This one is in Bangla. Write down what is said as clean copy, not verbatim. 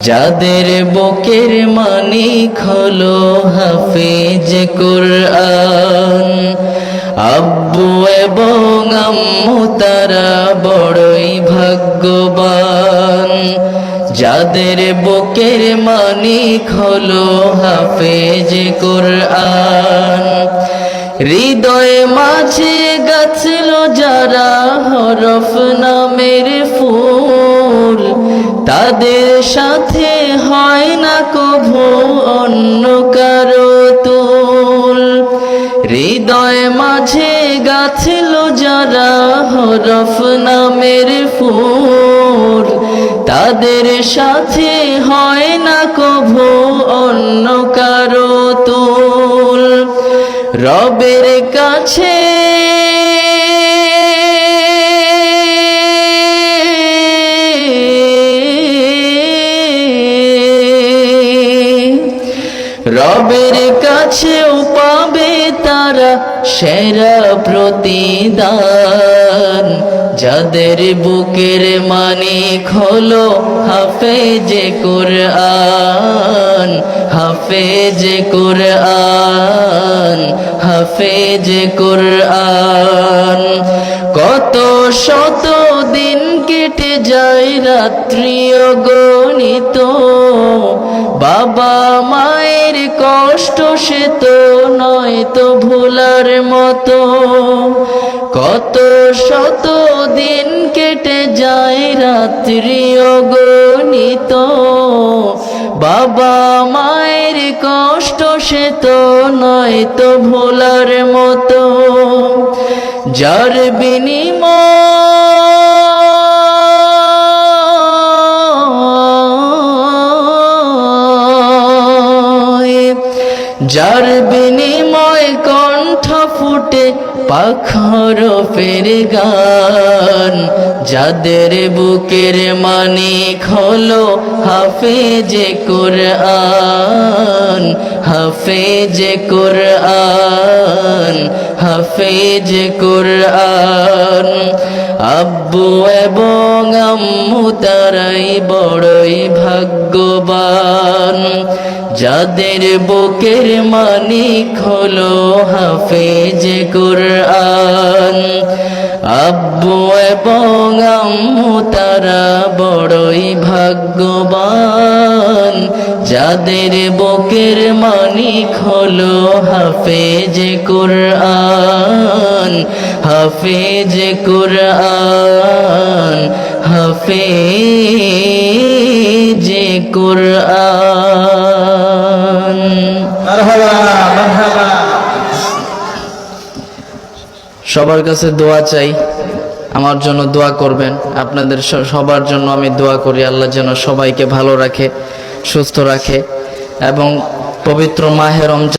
যাদের বুকের মানিক হলো হাফেজ কুরআন, আব্বু এবং আম্মু তারা বড়ই ভাগ্যবান। যাদের বুকের মানিক হলো হাফেজ কুরআন, হৃদয়ে মাঝে গাছল যারা হরফ নামের ফুল, তাদের সাথে হয় না কভু অন্য কারো তুল। হৃদয়ে মাঝে গাছল যারা হরফ নামের ফুল, তাদের সাথে হয় না কভু অন্য কারো তুল। রবের কাছে রবের কাছেও পাবে তারা সেরা প্রতিদান। যাদের বুকের মানিক হলো হাফেজ কুরআন, হাফেজ কুরআন, হাফেজ কুরআন। কত শত দিন কেটে যায় রাত্রি অগণিত, বাবা মায়ের কষ্ট সে তো নয় তো ভোলার মতো। কত শত দিন কেটে যায় রাত্রি অগণিত, বাবা মায়ের কষ্ট সে তো নয় তো ভোলার মতো। যার বিনিময় কণ্ঠ ফুটে পাখর ফের গান। যাদের বুকের মানিক হলো হাফেজ কুরআন, হাফেজ কুরআন, হাফেজ কুরআন। আব্বু এবং আম্মু তারাই বড়ই ভাগ্যবান। যাদের বুকের মানিক হলো হাফেজ কুরআন, আব্বু এবং আম্মু তারা বড়ই ভাগ্যবান। যাদের বুকের মানিক হলো হাফেজ কুরআন, হাফেজ কুরআন, হাফেজ কুরআন। মারহাবা মারহাবা। সবার কাছে দোয়া চাই, আমার জন্য দোয়া করবেন। আপনাদের সবার জন্য আমি দোয়া করি, আল্লাহ যেন সবাইকে ভালো রাখে, সুস্থ রাখে এবং পবিত্র মাহে রমজান